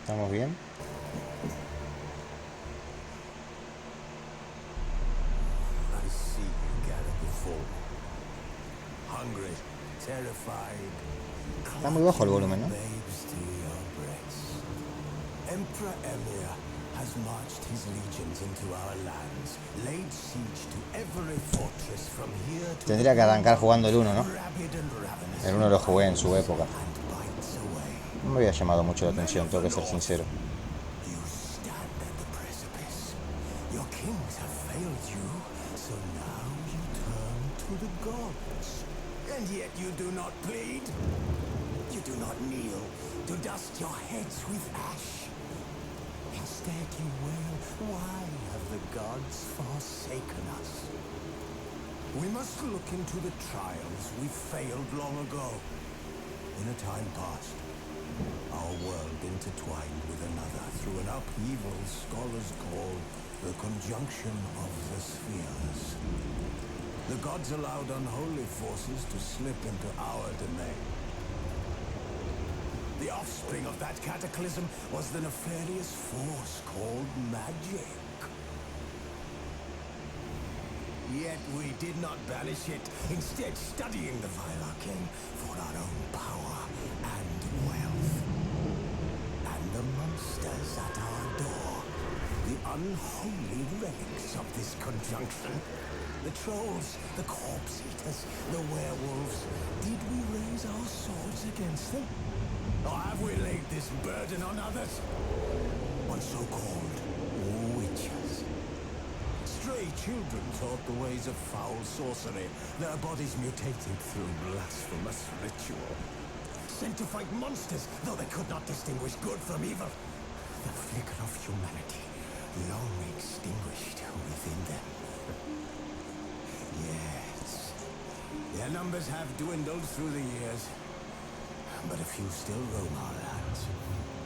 ¿Estamos bien? I see you gather before me. Hungry, terrified, Está muy bajo el clutching volumen, your ¿no? babes to your breast. Emperor Emir has marched his legions into our lands, laid siege to every fortress from here to Tendría que arrancar jugando el uno, ¿no? rabid and ravenous. El uno lo jugué en su época. And bites away. No me había llamado mucho la Men atención, of tengo the que ser North, sincero. you stand at the precipice. Your kings have failed you, so now you turn to the gods. And yet you do not plead. You do not kneel to dust your heads with ash. Instead you wail, why have the gods forsaken us? We must look into the trials we failed long ago. In a time past, our world intertwined with another through an upheaval scholars call the conjunction of the spheres. The gods allowed unholy forces to slip into our domain. The offspring of that cataclysm was the nefarious force called magic. Yet we did not banish it, instead studying the vile arcane for our own power and wealth. And the monsters at our door, the unholy relics of this conjunction. The trolls, the corpse eaters, the werewolves. Did we raise our swords against them? Or have we laid this burden on others? On so-called witches. Stray children taught the ways of foul sorcery, their bodies mutated through blasphemous ritual. Sent to fight monsters, though they could not distinguish good from evil. The flicker of humanity, long extinguished within them. Yes, their numbers have dwindled through the years, but a few still roam our lands,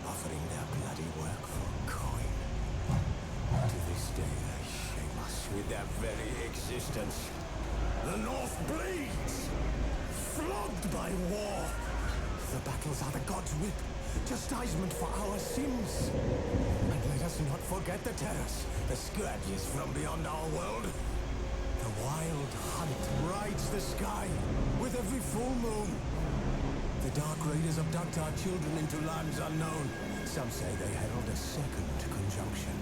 offering their bloody work for coin. To this day they shame us with their very existence. The North bleeds, flogged by war. The battles are the gods' whip, chastisement for our sins. And let us not forget the terrors, the scourges from beyond our world. The wild hunt rides the sky with every full moon. The dark raiders abduct our children into lands unknown. Some say they herald a second conjunction.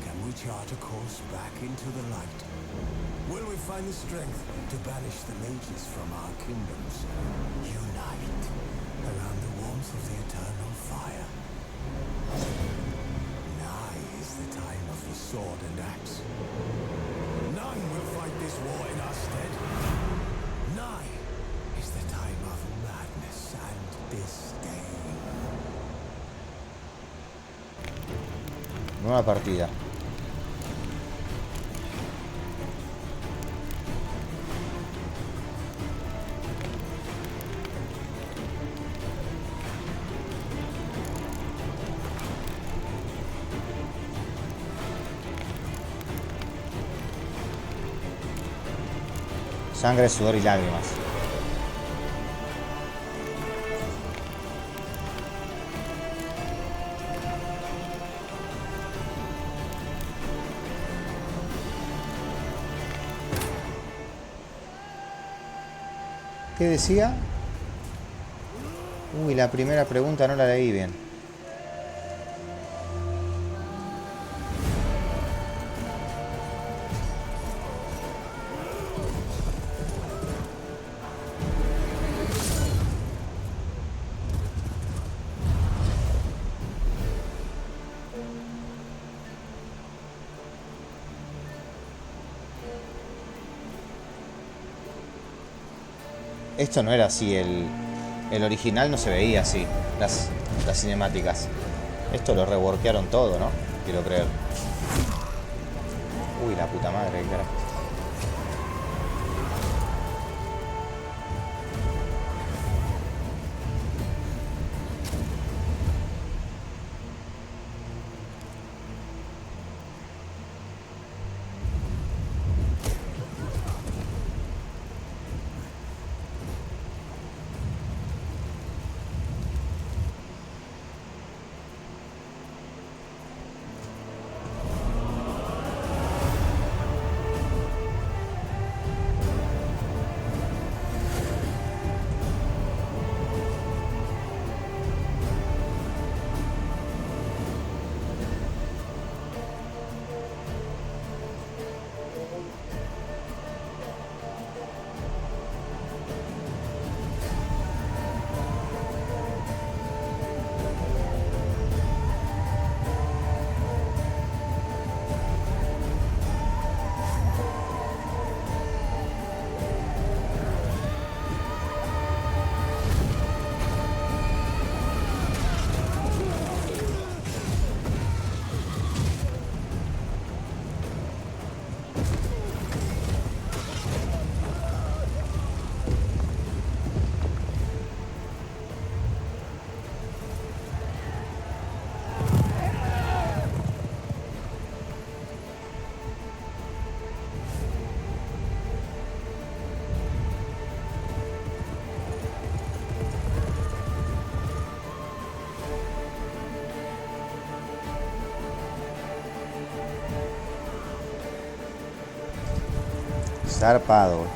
Can we chart a course back into the light? Will we find the strength to banish the mages from our kingdoms? Unite around the warmth of the eternal fire. Nigh is the time of the sword and axe. None will fight this war in our stead. Nigh is the time of madness and disdain. Nueva partida. Sangre, sudor y lágrimas. ¿Qué decía? Uy, la primera pregunta no la leí bien. Esto no era así, el original no se veía así, las cinemáticas. Esto lo reworkearon todo, ¿no? Quiero creer. Uy, la puta madre, qué carajo. Zarpado, güey.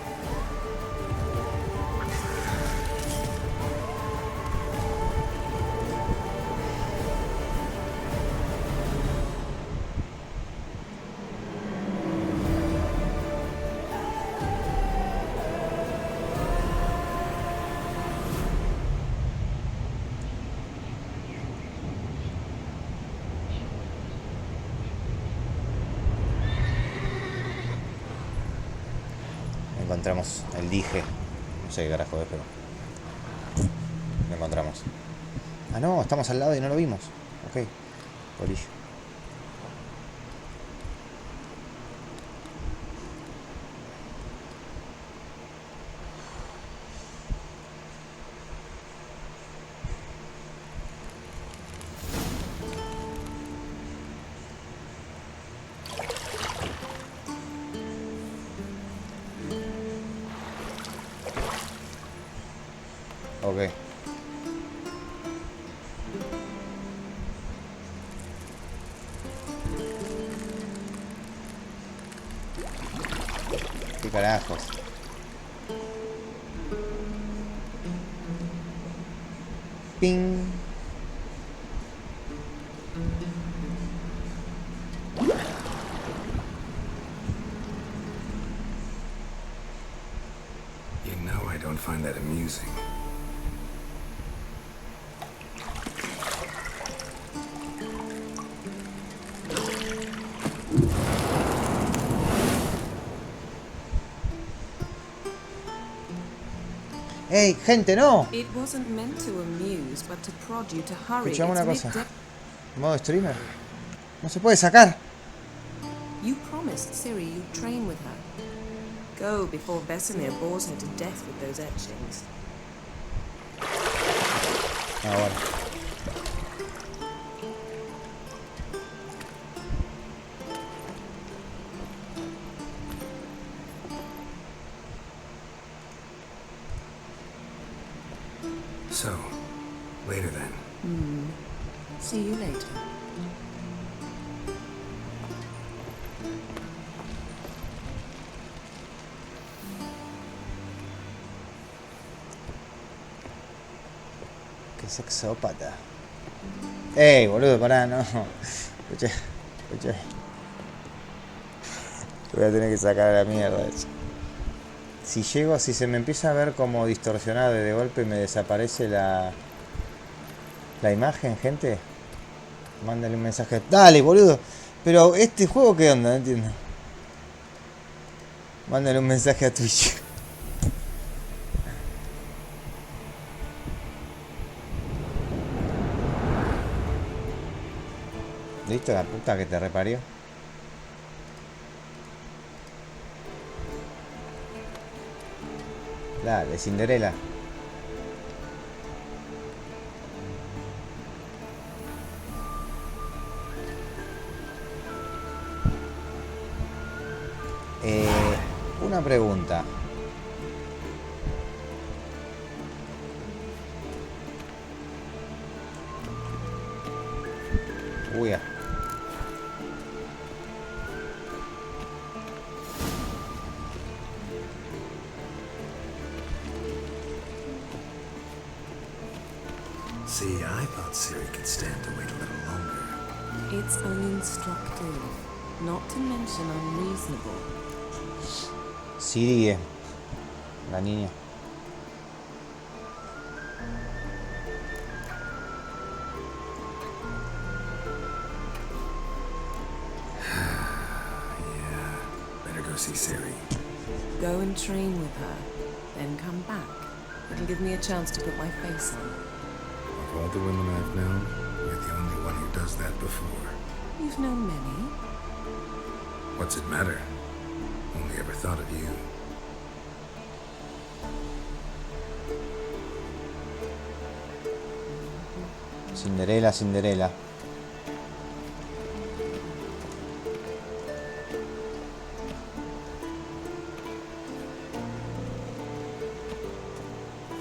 Encontramos el dije. No sé qué carajo es, pero lo encontramos. Ah, no, estamos al lado y no lo vimos. Ok, bolillo. Ok. ¿Qué carajos? Ping. You know I don't find that amusing. ¡Ey, gente, no! It wasn't meant to amuse, but to prod you to hurry. Escuchame una It's cosa. midday. Modo streamer. No se puede sacar. You promised Ciri you'd train with her. Go before Vesemir bores her to death with those etchings. Ah, bueno. So, later then. See you later. Qué sexópata. ¡Ey, boludo, pará, no! Escuché. Voy a tener que sacar a la mierda eso. Si llego, si se me empieza a ver como distorsionado y de golpe me desaparece la imagen, gente, mándale un mensaje. Dale, boludo. Pero este juego, ¿qué onda? No entiendo. Mándale un mensaje a Twitch. ¿Listo? La puta que te reparió. Dale, Cinderela. Una pregunta. Uy, ya. See, I thought Ciri could stand to wait a little longer. It's uninstructive, not to mention unreasonable. Sirie. La niña. Yeah, better go see Ciri. Go and train with her, then come back. It'll give me a chance to put my face on. Of all the women I've known, you're the only one who does that before. You've known many. What's it matter? Only ever thought of you. Cinderela, Cinderela.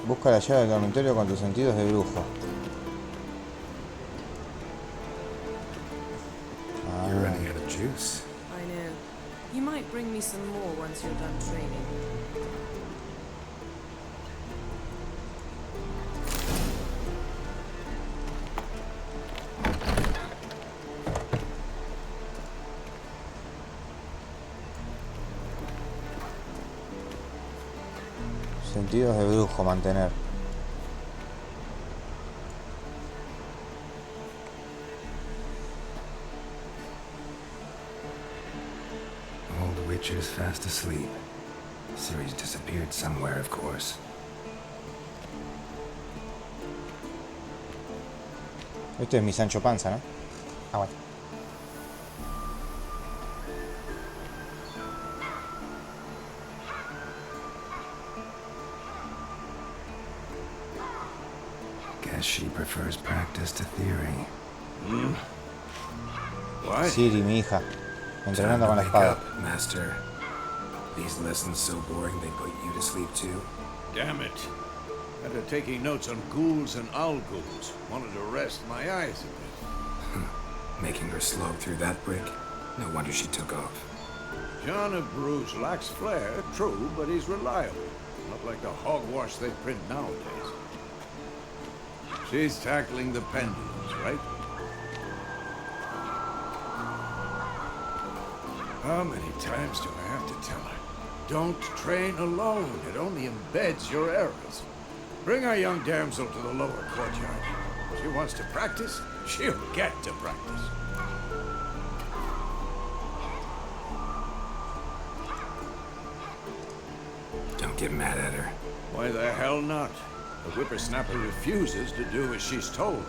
Busca la llave del dormitorio con tus sentidos de brujo. You're running out of juice. I know. You might bring me some more once you're done training. Sentidos de brujo mantener. Old witcher's fast asleep. Ciri's disappeared somewhere, of course. Este es mi Sancho Panza, ¿no? Aguante. Guess she prefers practice to theory. What? Ciri, mi hija, entrenando con la Wake espada. up, master. These lessons so boring they put you to sleep too? Damn it. After taking notes on ghouls and owl ghouls, wanted to rest my eyes a bit. Making her slog through that brick? No wonder she took off. John of Bruges lacks flair, true, but he's reliable. Not like the hogwash they print nowadays. She's tackling the pendulums, right? How many times do I have to tell her? Don't train alone. It only embeds your errors. Bring our young damsel to the lower courtyard. She wants to practice, she'll get to practice. Don't get mad at her. Why the hell not? The whippersnapper refuses to do as she's told.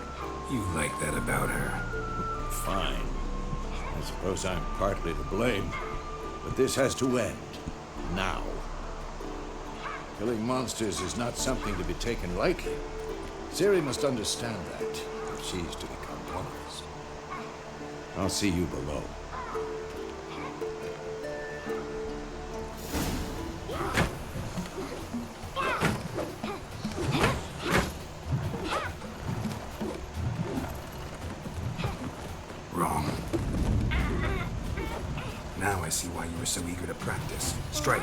You like that about her. Fine. I suppose I'm partly to blame. But this has to end. Now. Killing monsters is not something to be taken lightly. Ciri must understand that, if she's to become one of us. I'll see you below. Wrong. Now I see why you were so eager to practice. Strike.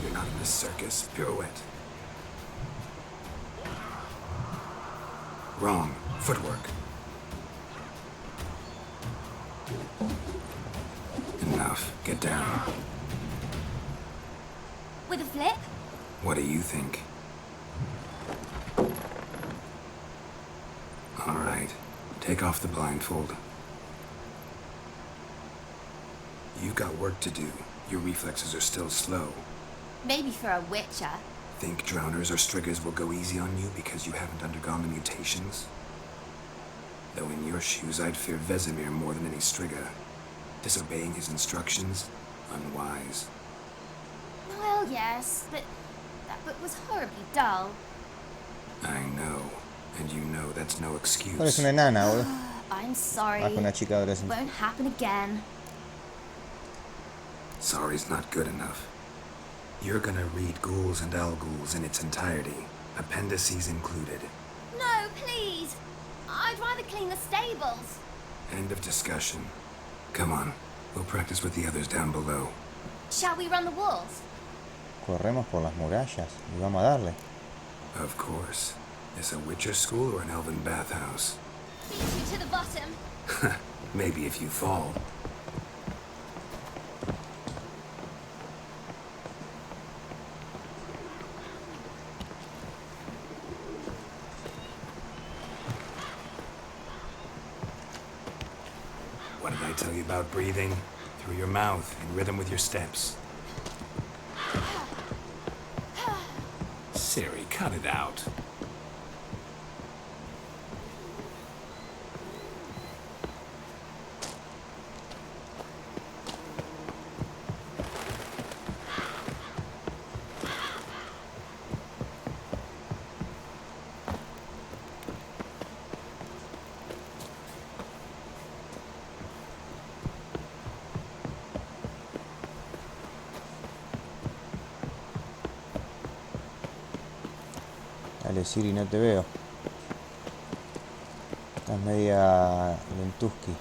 You're not in this circus. Pirouette. Wrong. Footwork. Enough. Get down. With a flip? What do you think? All right. Take off the blindfold. You've got work to do. Your reflexes are still slow. Maybe for a witcher. Think drowners or striggers will go easy on you because you haven't undergone the mutations? Though in your shoes, I'd fear Vesemir more than any strigger. Disobeying his instructions? Unwise. Well, yes, but that book was horribly dull. I know. And you know that's no excuse. Eres una enana, boludo. I'm sorry. Más que una chica adolescente. Won't happen again. Sorry's not good enough. You're gonna read Ghouls and Owl Ghouls in its entirety, appendices included. No, please. I'd rather clean the stables. End of discussion. Come on, we'll practice with the others down below. Shall we run the walls? Corremos por las murallas y vamos a darle. Of course. Is a Witcher school or an elven bathhouse? Beat you to the bottom. Maybe if you fall. What did I tell you about breathing? Through your mouth, in rhythm with your steps. Ciri, cut it out. Dale, Siri, no te veo. Estás media lentuski.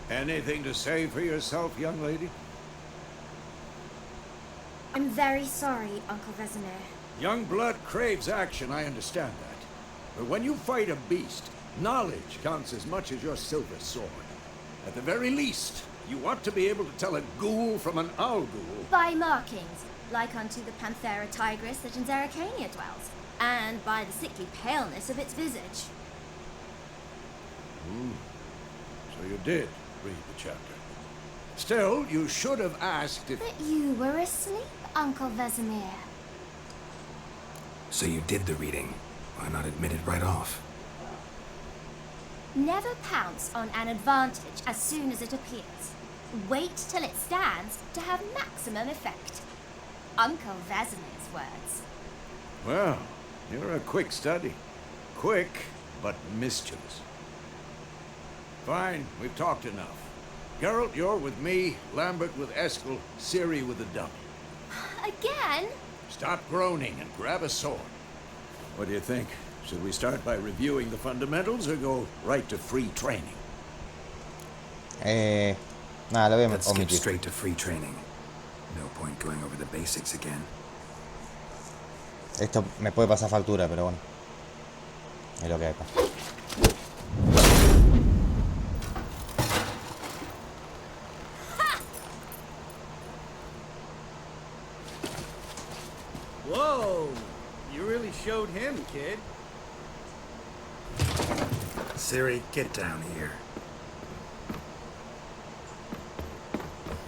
Anything to say for yourself, young lady? I'm very sorry, Uncle Vesemir. Young blood craves action, I understand that. But when you fight a beast, knowledge counts as much as your silver sword. At the very least, you ought to be able to tell a ghoul from an owl ghoul. By markings, like unto the Panthera tigris that in Zeracania dwells, and by the sickly paleness of its visage. So you did read the chapter. Still, you should have asked if... But you were asleep, Uncle Vesemir. So you did the reading. Why not admit it right off? Never pounce on an advantage as soon as it appears. Wait till it stands to have maximum effect. Uncle Vesemir's words. Well, you're a quick study. Quick, but mischievous. Fine, we've talked enough. Geralt, you're with me, Lambert with Eskel, Ciri with the dummy. Again? Stop groaning and grab a sword. What do you think? Should we start by reviewing the fundamentals or go right to free training? Nada, lo voy a Let's skip omitir. straight to free training. No point going over the basics again. Esto me puede pasar factura, pero bueno. Es lo que hay. Whoa! You really showed him, kid. Ciri, get down here.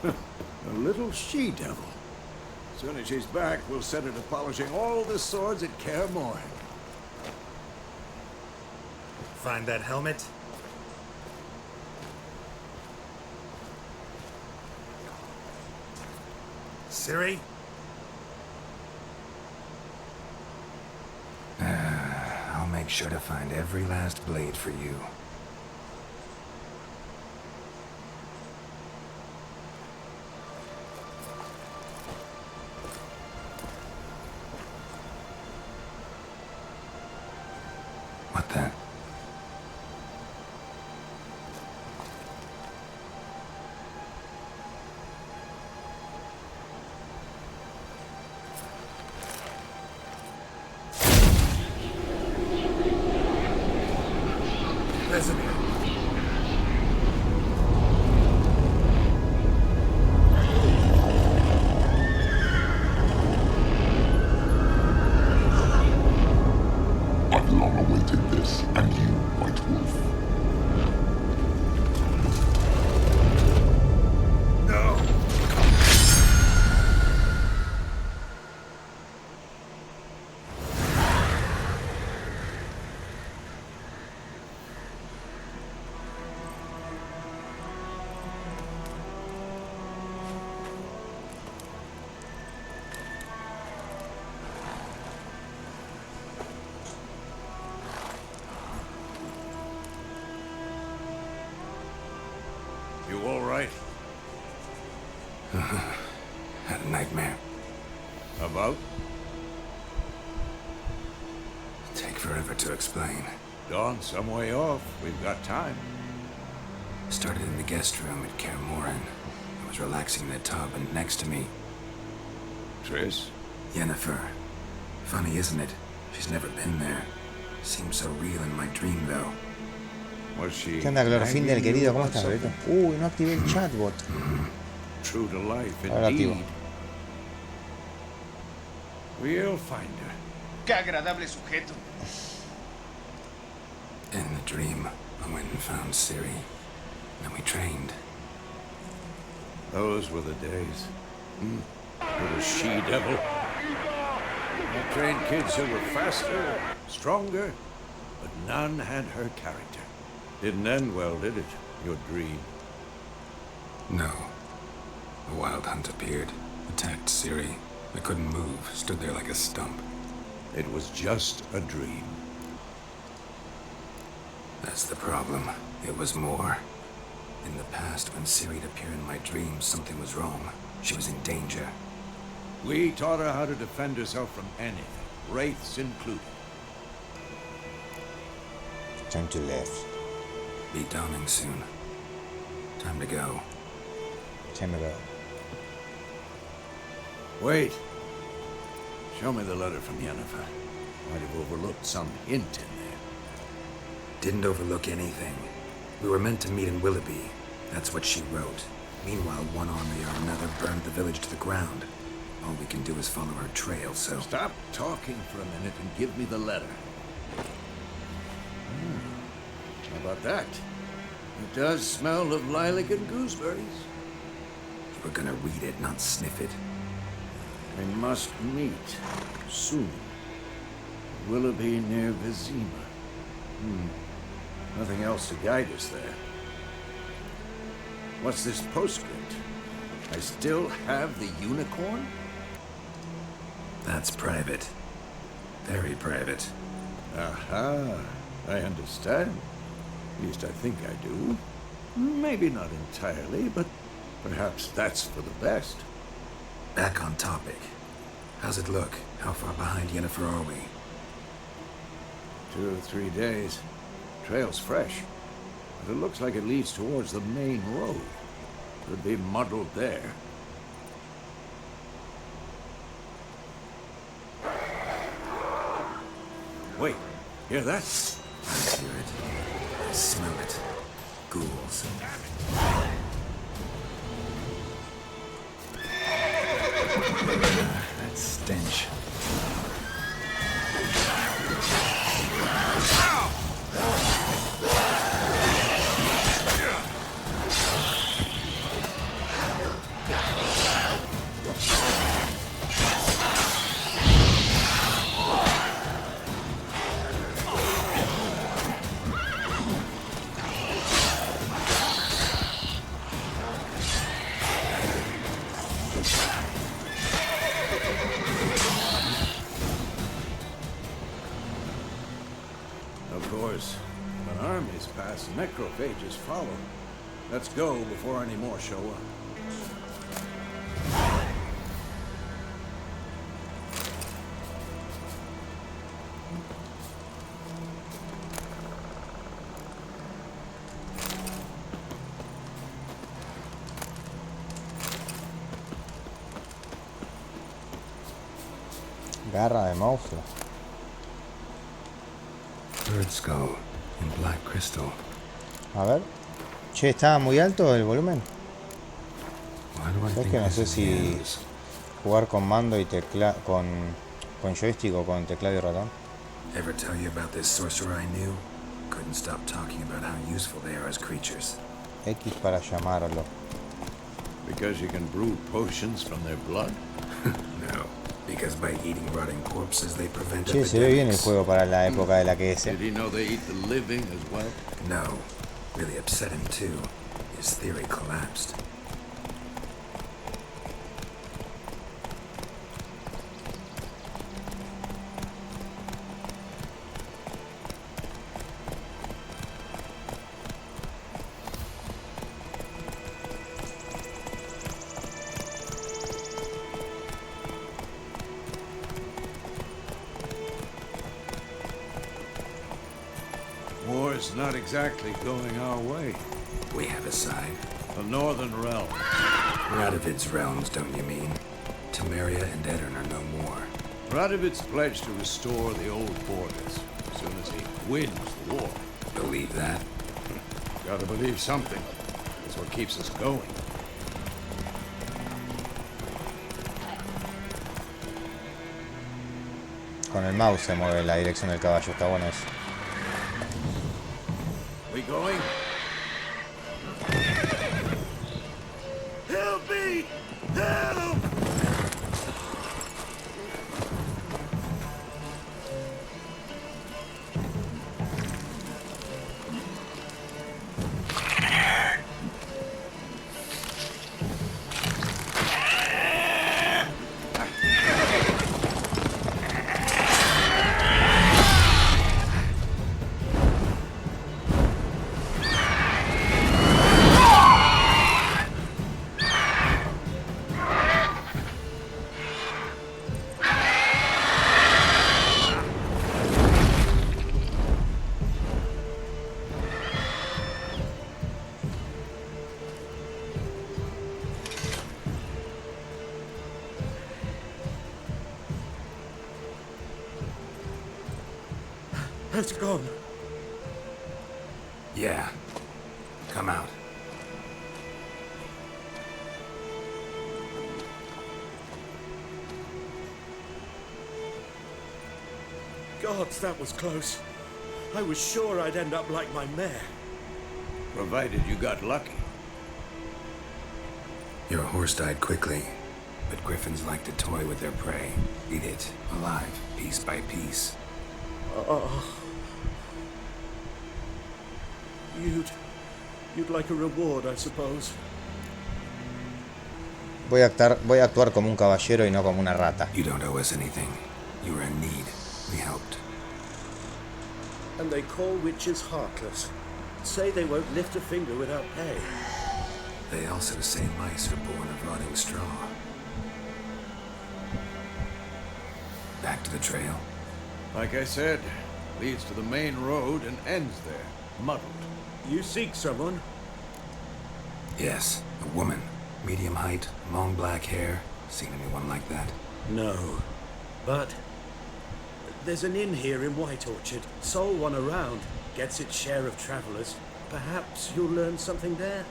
A little she-devil. As soon as she's back, we'll set her to polishing all the swords at Kaer Morhen. Find that helmet? Ciri? I'll make sure to find every last blade for you. What the? Vesemir. I've long awaited this, and you, White Wolf. No! You all right? Had a nightmare. About? Take forever to explain. Dawn, some way off. We've got time. Started in the guest room at Kaer Morhen. I was relaxing in the tub, and next to me, Triss? Yennefer. Funny, isn't it? She's never been there. Seemed so real in my dream, though. Was she... ¿Qué onda, Clorofín del hanging querido? you ¿Cómo or estás, something? Beto? Uy, no activé el chatbot. True to life, Ahora activo. indeed. We'll find her. Qué agradable sujeto. In the dream, I went and found Ciri. Then we trained. Those were the days. Little she-devil. I trained kids who were faster, stronger, but none had her character. Didn't end well, did it? Your dream. No. A wild hunt appeared, attacked Ciri. I couldn't move, stood there like a stump. It was just a dream. That's the problem. It was more. In the past, when Ciri'd appear in my dreams, something was wrong. She was in danger. We taught her how to defend herself from anything, wraiths included. Time to left. Be dawning soon. Time to go. Time to go. Wait. Show me the letter from Yennefer. Might have overlooked some hint in there. Didn't overlook anything. We were meant to meet in Willoughby. That's what she wrote. Meanwhile, one army or another burned the village to the ground. All we can do is follow her trail, so... Stop talking for a minute and give me the letter. How about that? It does smell of lilac and gooseberries. You were gonna read it, not sniff it. We must meet soon. Willoughby near Vizima. Nothing else to guide us there. What's this postscript? I still have the unicorn? That's private. Very private. Aha, I understand. At least I think I do. Maybe not entirely, but perhaps that's for the best. Back on topic. How's it look? How far behind Yennefer are we? 2 or 3 days. Trail's fresh, but it looks like it leads towards the main road. Could be muddled there. Wait, hear that? I hear it. I smell it. Ghouls. That stench. Of course, when armies pass, necrophages follow. Let's go before any more show up. Garra de monstruo. Bird skull in black crystal. A ver. Che, ¿estaba muy alto el volumen? Why do I Es think que no this sé is si Yen's? jugar con mando y teclado, con joystick o con teclado y ratón. Ever tell you about this sorcerer I knew? Couldn't stop talking about how useful they are as creatures. X para llamarlo. Because you can brew potions from their blood? No, because by eating rotting corpses they prevent Che, se ve bien el epidemics. juego para la época de la que es. Did he know they eat the living as well? No, really upset him too. His theory collapsed. War's not exactly going our way. We have a side. The Northern Realm. Radovid's realms, don't you mean? Temeria and Edirn are no more. Radovid's pledged to restore the old borders as soon as he wins the war. Believe that? Gotta believe something. That's what keeps us going. Con el mouse se mueve la dirección del caballo, está bueno eso. We going? Help me! Help! has gone. Yeah. Come out. Gods, that was close. I was sure I'd end up like my mare. Provided you got lucky. Your horse died quickly, but griffins like to toy with their prey. Eat it alive, piece by piece. You'd like a reward, I suppose. Voy a actuar como un caballero y no como una rata. You don't owe us anything. You were in need. We helped. And they call witches heartless. Say they won't lift a finger without pay. They also say mice are born of rotting straw. Back to the trail. Like I said, leads to the main road and ends there, muddled. You seek someone? Yes, a woman. Medium height, long black hair. Seen anyone like that? No. But there's an inn here in White Orchard. Sole one around. Gets its share of travelers. Perhaps you'll learn something there?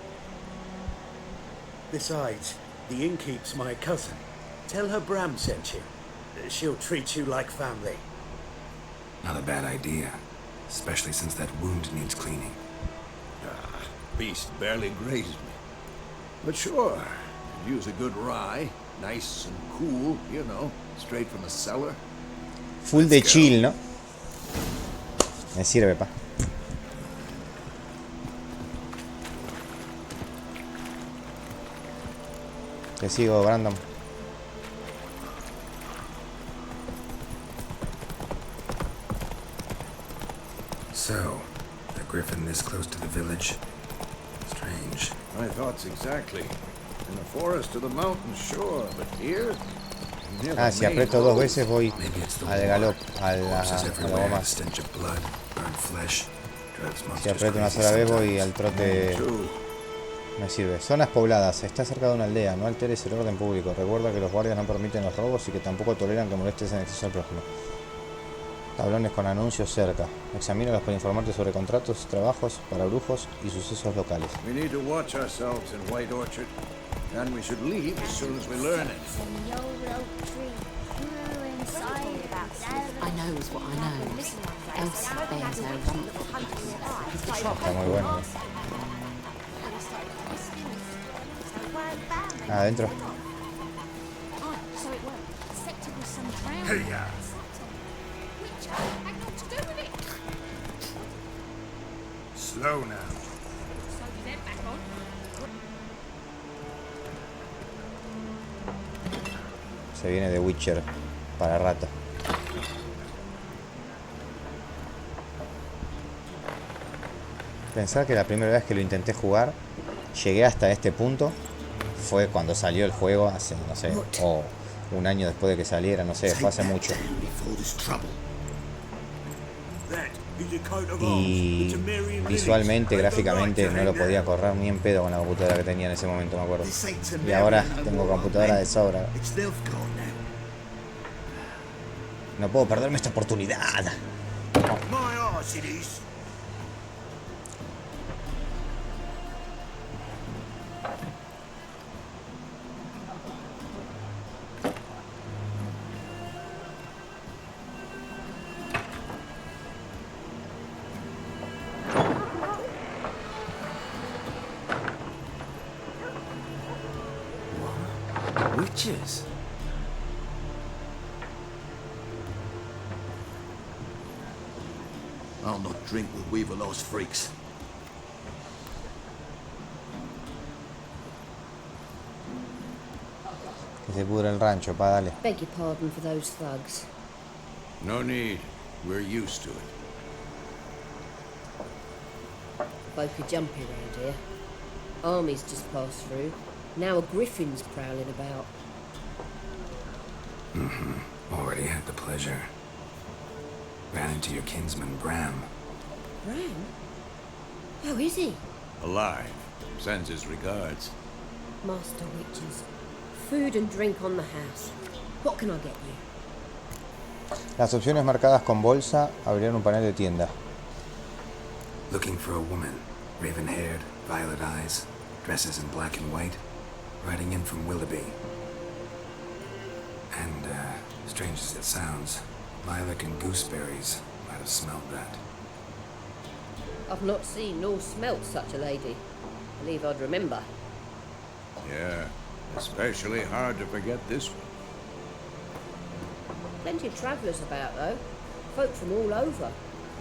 Besides, the innkeep's my cousin. Tell her Bram sent you. She'll treat you like family. Not a bad idea. Especially since that wound needs cleaning. Beast barely grazed me. But sure, could use a good rye. Nice and cool, you know, straight from a cellar. Full de chill, ¿no? Me sirve, pa. Te sigo, Brandon. So, a griffin this close to the village? Strange. My thoughts exactly. In the forest or the mountains, sure, but here? Ah, si aprieto dos veces voy Maybe it's the al war. galop, a Horses la everywhere, goma. stench of blood, burnt flesh. Drives Si monsters aprieto una crazy sola vez voy sometimes. al trote. Me sirve. Zonas pobladas. Está cerca de una aldea. No alteres el orden público. Recuerda que los guardias no permiten los robos y que tampoco toleran que molestes en exceso al prójimo. Tablones con anuncios cerca. Examínalos para informarte sobre contratos, trabajos para brujos y sucesos locales. We need to watch ourselves in White Orchard, and we should leave as soon as we learn it. I knows what I knows. Else bears her rump. Está muy bueno. Adentro. Slow now. Se viene de Witcher para rato. Pensar que la primera vez que lo intenté jugar, llegué hasta este punto, fue cuando salió el juego, hace, no sé, o un año después de que saliera, no sé, fue hace mucho. Y visualmente, gráficamente, no lo podía correr ni en pedo con la computadora que tenía en ese momento, me acuerdo. Y ahora tengo computadora de sobra. No puedo perderme esta oportunidad. Witches? I'll not drink with Weaver-Lost freaks. Que se pudra el rancho, pa, dale. Beg your pardon for those thugs. No need. We're used to it. Folk are jumpy around here. Armies just passed through. Now a griffin's prowling about. Already had the pleasure. Ran into your kinsman, Bram. Bram? How is he? Alive. Sends his regards. Master witches. Food and drink on the house. What can I get you? Las opciones marcadas con bolsa abrirán un panel de tienda. Looking for a woman. Raven-haired, violet eyes, dresses in black and white. Riding in from Willoughby. And, strange as it sounds, lilac and gooseberries might have smelled that. I've not seen nor smelt such a lady. Believe I'd remember. Yeah, especially hard to forget this one. Plenty of travellers about, though. Folk from all over.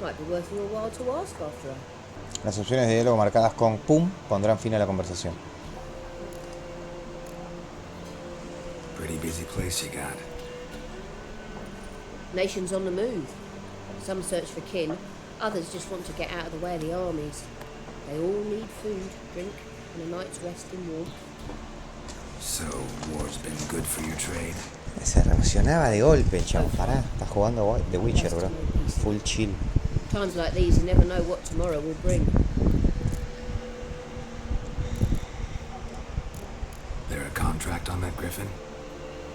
Might be worth your while to ask after her. Las opciones de diálogo marcadas con pum pondrán fin a la conversación. Pretty busy place you got. Nations on the move. Some search for kin, others just want to get out of the way of the armies. They all need food, drink, and a night's rest in warmth. So, war's been good for your trade? Se reaccionaba de golpe, chavo. Pará, estás jugando The Witcher, bro. Full chill. Times like these, you never know what tomorrow will bring. There a contract on that griffin?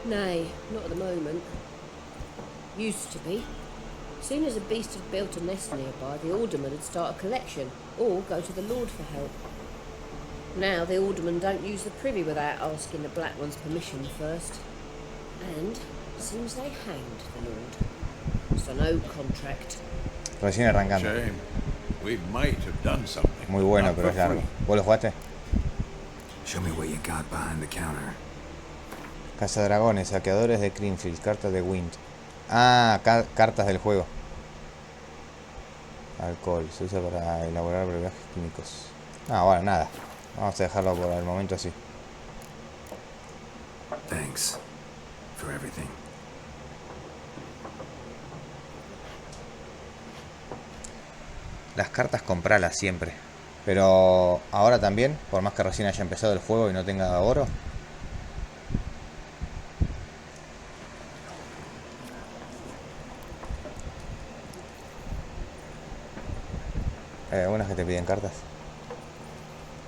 Nay, not at the moment. Used to be. Soon as a beast had built a nest nearby, the alderman would start a collection, or go to the Lord for help. Now the aldermen don't use the privy without asking the Black One's permission first. And seems they hanged the Lord. So no contract. Recién arrancando. Shame. We might have done something. Muy bueno, Not pero for es largo. free. ¿Vos lo jugaste? Show me what you got behind the counter. Cazadragones, saqueadores de Greenfield, cartas de Wind. Ah, cartas del juego. Alcohol, se usa para elaborar brebajes químicos. Ah, bueno, nada. Vamos a dejarlo por el momento así. Thanks for everything. Las cartas compralas siempre. Pero ahora también, por más que recién haya empezado el juego y no tenga oro. Hay algunas que te piden cartas.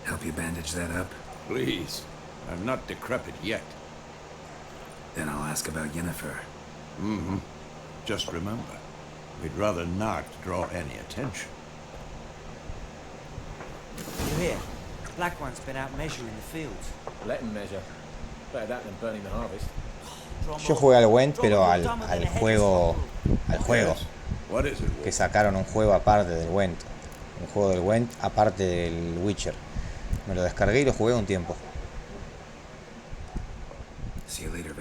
Help you bandage that up? Please. I'm not decrepit yet. Then I'll ask about Yennefer. Mm-hmm. Just remember, we'd rather not draw any attention. You hear? The Black One's been out measuring the fields. Let him measure. Better that than burning the harvest. Yo jugué al Went, pero al juego. Al juego. What is it? Que sacaron un juego aparte del Went. Un juego del Went aparte del Witcher. Me lo descargué y lo jugué un tiempo. See you later,